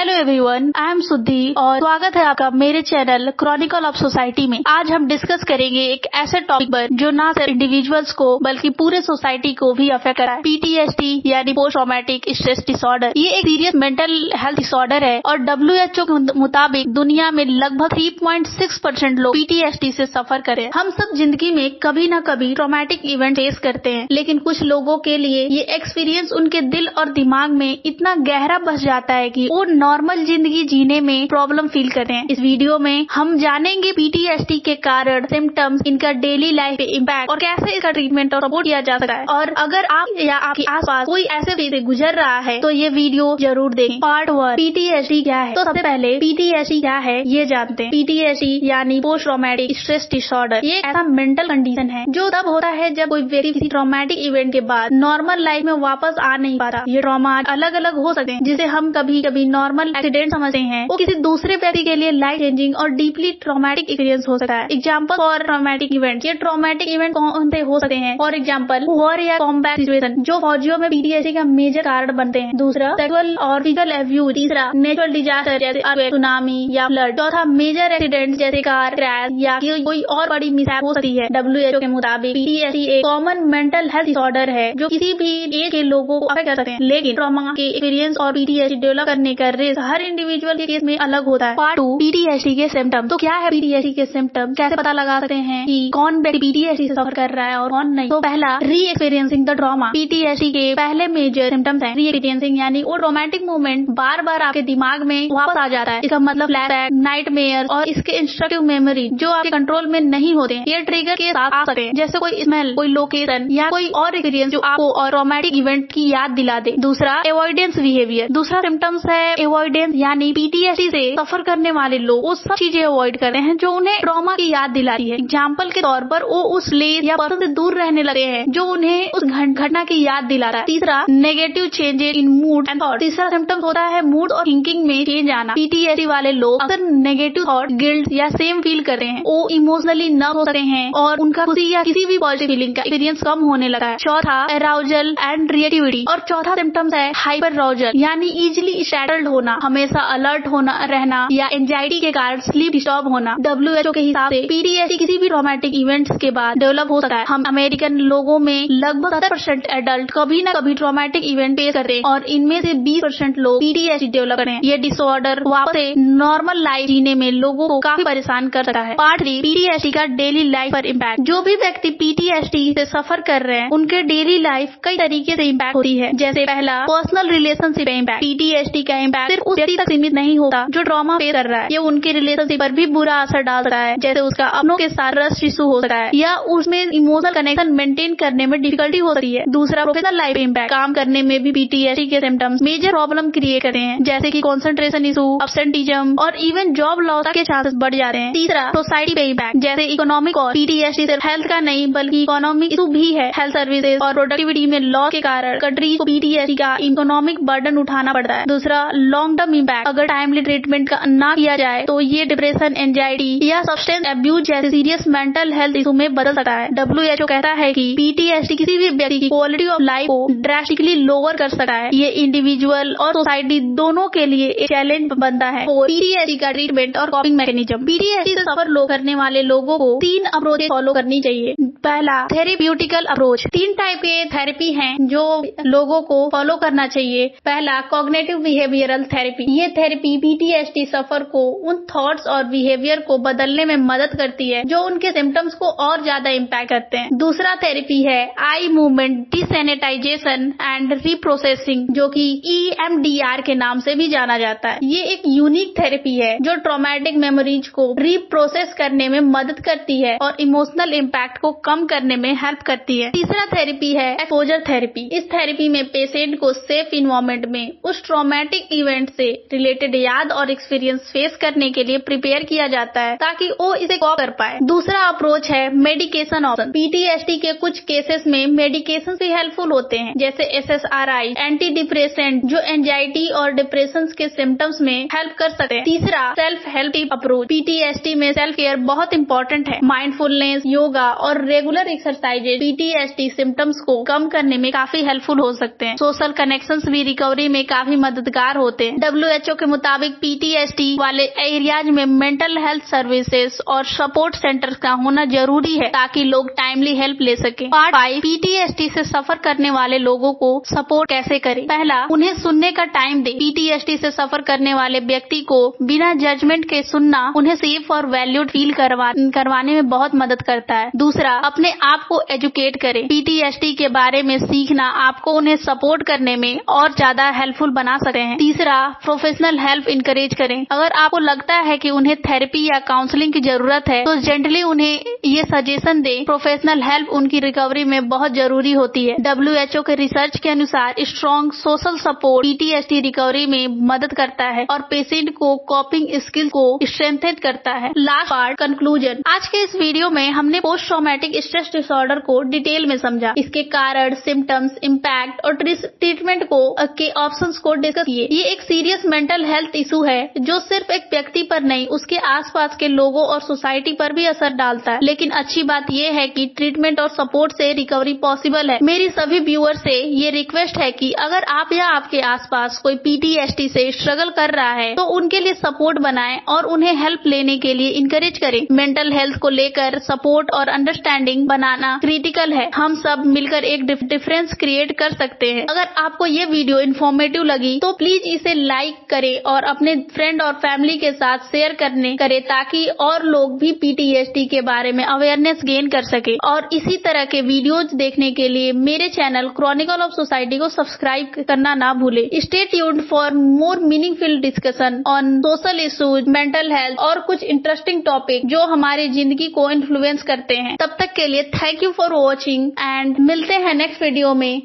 Hello everyone, I am सुद्धि और स्वागत है आपका मेरे चैनल क्रॉनिकल ऑफ सोसाइटी में। आज हम डिस्कस करेंगे एक ऐसे टॉपिक पर जो ना सिर्फ इंडिविजुअल्स को बल्कि पूरे सोसाइटी को भी अफेक्ट करा है। पीटीएसडी यानी पोस्ट ट्रॉमेटिक स्ट्रेस डिसऑर्डर। ये एक सीरियस मेंटल हेल्थ डिसऑर्डर है और WHO के मुताबिक दुनिया में लगभग 3.6% लोग पीटीएसडी से सफर करें। हम सब जिंदगी में कभी न कभी ट्रॉमेटिक इवेंट फेस करते हैं, लेकिन कुछ लोगों के लिए ये एक्सपीरियंस उनके दिल और दिमाग में इतना गहरा बस जाता है कि वो नॉर्मल जिंदगी जीने में प्रॉब्लम फील करते हैं। इस वीडियो में हम जानेंगे पीटीएसडी के कारण, सिम्टम्स, इनका डेली लाइफ पे इम्पैक्ट और कैसे इसका ट्रीटमेंट और सपोर्ट किया जा सकता है। और अगर आप या आपके आसपास कोई ऐसे फेज से गुजर रहा है तो ये वीडियो जरूर देखें। पार्ट 1, पीटीएसडी क्या है। तो सबसे पहले पीटीएसडी क्या है ये जानते हैं। पीटीएसडी यानी पोस्ट ट्रॉमेटिक स्ट्रेस डिसऑर्डर। ये ऐसा मेंटल कंडीशन है जो तब होता है जब कोई व्यक्ति किसी ट्रॉमेटिक इवेंट के बाद नॉर्मल लाइफ में वापस आ नहीं पाता। ये ट्रॉमा अलग अलग हो सकते हैं, जिसे हम कभी कभी नॉर्मल एक्सीडेंट समझते हैं, वो किसी दूसरे व्यक्ति के लिए लाइफ चेंजिंग और डीपली ट्रॉमेटिक एक्सपीरियंस हो सकता है। Example for traumatic event. ये ट्रॉमेटिक इवेंट कौन से हो सकते हैं? फॉर एग्जांपल वॉर या कॉम्बैट सिचुएशन, जो फौजियों में पीटीएसडी का मेजर कारण बनते हैं। दूसरा, सेक्सुअल और फिजिकल अब्यूज। तीसरा, नेचुरल डिजास्टर जैसे अर्थक्वेक, सुनामी या फ्लड। चौथा, मेजर एक्सीडेंट जैसे कार क्रैश या कोई और बड़ी मिसहैप हो सकती है। WHO के मुताबिक पीटीएसडी एक कॉमन मेंटल हेल्थ डिसऑर्डर है जो किसी भी एज के लोगों को अफेक्ट कर सकते हैं, लेकिन ट्रॉमा के एक्सपीरियंस और पीटीएसडी डेवलप करने का रिस्क हर इंडिविजुअल के केस में अलग होता है। पार्ट 2, पीटीएसडी के सिम्टम। तो क्या है पीटीएसडी के सिम्टम? कैसे पता लगा सकते हैं कि कौन व्यक्ति पीटीएसडी से सफर कर रहा है और कौन नहीं? तो पहला, री एक्सपीरियंसिंग द ट्रॉमा। पीटीएसडी के पहले मेजर सिम्टम्स हैं री एक्सपीरियंसिंग, यानी वो रोमांटिक मोमेंट बार बार आपके दिमाग में वापस आ जाता है। इसका मतलब फ्लैशबैक, नाइटमेयर और इसके इंस्ट्रक्टिव मेमोरी जो आपके कंट्रोल में नहीं होते हैं। ये ट्रिगर के साथ आ सकते हैं, जैसे कोई स्मेल, कोई लोकेशन या कोई और एक्सपीरियंस जो आपको और ट्रॉमेटिक इवेंट की याद दिला दे। दूसरा, अवॉइडेंस बिहेवियर। दूसरा सिम्टम्स है अवॉइडेंस, यानी पीटीएसडी से सफर करने वाले लोग वो सब चीजें अवॉइड करते हैं जो उन्हें ट्रॉमा की याद दिलाती है। एग्जाम्पल के तौर पर वो उस प्लेस या पर्सन से दूर रहने लगे हैं जो उन्हें उस घटना की याद दिला रहा है। तीसरा, negative changes in mood and thought. तीसरा सिम्टम्स होता है मूड और थिंकिंग में चेंज आना। पीटीएसडी वाले लोग अक्सर नेगेटिव थॉट, गिल्ट या सेम फील करते हैं। वो इमोशनली नर्व हो सकते हैं और उनका खुशी या किसी भी पॉजिटिव फीलिंग का एक्सपीरियंस कम होने लगा है। चौथा, अराउजल एंड रिएक्टिविटी। और चौथा सिम्टम्स है हाइपर अराउजल, यानी इजिली स्टार्टल्ड होना, हमेशा अलर्ट होना रहना या एंजाइटी के कारण स्लीप डिस्टर्ब होना। WHO के हिसाब से पीटीएसडी किसी भी ट्रॉमेटिक इवेंट्स के बाद डेवलप हो सकता है। हम अमेरिकन लोगों में लगभग 70% एडल्ट कभी न कभी ट्रॉमेटिक इवेंट फेस करते हैं और इनमें से 20% लोग पीटीएसडी डेवलप करते हैं। ये डिसऑर्डर वापस से नॉर्मल लाइफ जीने में लोगों को काफी परेशान कर सकता है। पार्ट 3, पीटीएसडी का डेली लाइफ पर इम्पैक्ट। जो भी व्यक्ति पीटीएसडी से सफर कर रहे हैं उनके डेली लाइफ कई तरीके से इम्पैक्ट होती है। जैसे पहला, पर्सनल रिलेशनशिप इम्पैक्ट। पीटीएसडी का इम्पैक्ट सिर्फ उस व्यक्ति तक सीमित नहीं होता जो ट्रॉमा फेस कर रहा है, ये उनके रिलेशनशिप पर भी बुरा असर डाल सकता है। जैसे उसका अपनों के साथ ट्रस्ट इशू हो सकता है या उसमें इमोशनल कनेक्शन मेंटेन करने में डिफिकल्टी हो सकती है। दूसरा, प्रोफेशनल लाइफ इम्पैक्ट। काम करने में भी पीटीएसडी के सिम्टम्स मेजर प्रॉब्लम क्रिएट करते हैं, जैसे कि कंसंट्रेशन इशू, अब्सेंटिज्म और इवन जॉब लॉस के चांसेस बढ़ जाते हैं। तीसरा, सोसाइटी पे इम्पैक्ट, जैसे इकोनॉमिक और पीटीएसडी सिर्फ हेल्थ का नहीं बल्कि इकोनॉमिक इशू भी है। हेल्थ सर्विसेज और प्रोडक्टिविटी में लॉस के कारण कंट्रीज को पीटीएसडी का इकोनॉमिक बर्डन उठाना पड़ता है। दूसरा, लॉन्ग टर्म इम्पैक्ट। अगर टाइमली ट्रीटमेंट का ना किया जाए तो ये डिप्रेशन, एंजाइटी या सब्सटेंस अब्यूज जैसे सीरियस मेंटल हेल्थ इशू में बदल सकता है। WHO कहता है कि पीटीएसडी किसी भी व्यक्ति की क्वालिटी ऑफ लाइफ को ड्रास्टिकली लोअर कर सकता है। ये इंडिविजुअल और सोसाइटी दोनों के लिए एक चैलेंज बनता है। और पीटीएसडी का ट्रीटमेंट और कॉपिंग मैकेनिज्म। पीटीएसडी से सफर करने वाले लोगों को 3 अप्रोच फॉलो करनी चाहिए। पहला, थेरेप्यूटिकल अप्रोच। 3 टाइप के थेरेपी हैं जो लोगों को फॉलो करना चाहिए। पहला, कॉग्निटिव बिहेवियरल थेरेपी। ये थेरेपी पीटीएसडी सफर को उन थॉट्स और बिहेवियर को बदलने में मदद करती है जो उनके सिम्टम्स को और ज्यादा इम्पैक्ट करते हैं। दूसरा थेरेपी है आई मूवमेंट डिसैनिटाइजेशन एंड रिप्रोसेसिंग, जो कि EMDR के नाम से भी जाना जाता है। ये एक यूनिक थेरेपी है जो ट्रॉमेटिक मेमोरीज को रिप्रोसेस करने में मदद करती है और इमोशनल इम्पैक्ट को कम करने में हेल्प करती है। तीसरा थेरेपी है एक्सपोजर थेरेपी। इस थेरेपी में पेशेंट को सेफ इन्वायरमेंट में उस ट्रॉमेटिक इवेंट से रिलेटेड याद और एक्सपीरियंस फेस करने के लिए प्रिपेयर किया जाता है ताकि वो इसे कॉप कर पाए। दूसरा अप्रोच है मेडिकेशन ऑप्शन। पीटीएसडी के कुछ केसेस में मेडिकेशन भी हेल्पफुल होते हैं, जैसे SSRI, एंटी डिप्रेसेंट, जो एंजाइटी और डिप्रेशन के सिम्टम्स में हेल्प कर सकते हैं। तीसरा, सेल्फ हेल्प अप्रोच। पीटीएसडी में सेल्फ केयर बहुत इंपॉर्टेंट है। माइंडफुलनेस, योगा और रेगुलर एक्सरसाइजेज पीटीएसडी सिम्टम्स को कम करने में काफी हेल्पफुल हो सकते हैं। सोशल कनेक्शंस भी रिकवरी में काफी मददगार होते हैं। WHO के मुताबिक PTSD वाले एरियाज में मेंटल हेल्थ सर्विसेज और सपोर्ट सेंटर्स का होना जरूरी है ताकि लोग टाइमली हेल्प ले सके। पार्ट 5, PTSD से सफर करने वाले लोगों को सपोर्ट कैसे करें। पहला, उन्हें सुनने का टाइम दे। PTSD से सफर करने वाले व्यक्ति को बिना जजमेंट के सुनना उन्हें सेफ और वैल्यूड फील करवाने में बहुत मदद करता है। दूसरा, अपने आप को एजुकेट करें। PTSD के बारे में सीखना आपको उन्हें सपोर्ट करने में और ज्यादा हेल्पफुल बना सकते हैं। तीसरा, प्रोफेशनल हेल्प इनकरेज करें। अगर आपको लगता है कि उन्हें थेरेपी या काउंसलिंग की जरूरत है तो जेंटली उन्हें ये सजेशन दें। प्रोफेशनल हेल्प उनकी रिकवरी में बहुत जरूरी होती है। WHO के रिसर्च के अनुसार strong social support PTSD recovery में मदद करता है और पेशेंट को कॉपिंग स्किल को स्ट्रेंथन करता है। Last part, conclusion. आज के इस वीडियो में हमने पोस्ट ट्रॉमेटिक स्ट्रेस डिसऑर्डर को डिटेल में समझा, इसके कारण, सिम्टम्स, इम्पैक्ट और ट्रीटमेंट के ऑप्शंस को डिस्कस किए। ये एक सीरियस मेंटल हेल्थ इशू है जो सिर्फ एक व्यक्ति पर नहीं, उसके आसपास के लोगों और सोसाइटी पर भी असर डालता है। लेकिन अच्छी बात यह है कि ट्रीटमेंट और सपोर्ट से रिकवरी पॉसिबल है। मेरी सभी व्यूअर से ये रिक्वेस्ट है कि अगर आप या आपके आसपास कोई PTSD से स्ट्रगल कर रहा है तो उनके लिए सपोर्ट बनाएं और उन्हें हेल्प लेने के लिए इंकरेज करें। मेंटल हेल्थ को लेकर सपोर्ट और अंडरस्टैंडिंग बनाना क्रिटिकल है। हम सब मिलकर एक डिफरेंस क्रिएट कर सकते हैं। अगर आपको ये वीडियो इन्फॉर्मेटिव लगी तो प्लीज इसे लाइक करें और अपने फ्रेंड और फैमिली के साथ शेयर करें ताकि और लोग भी PTSD के बारे में अवेयरनेस गेन कर सके। और इसी तरह के वीडियोज देखने के लिए मेरे चैनल क्रॉनिकल ऑफ सोसाइटी को सब्सक्राइब करना ना भूले। Stay tuned for more meaningful discussion on social issues, mental health और कुछ इंटरेस्टिंग टॉपिक जो हमारी जिंदगी को इन्फ्लुएंस करते हैं। तब तक के लिए thank you for watching and मिलते हैं नेक्स्ट वीडियो में।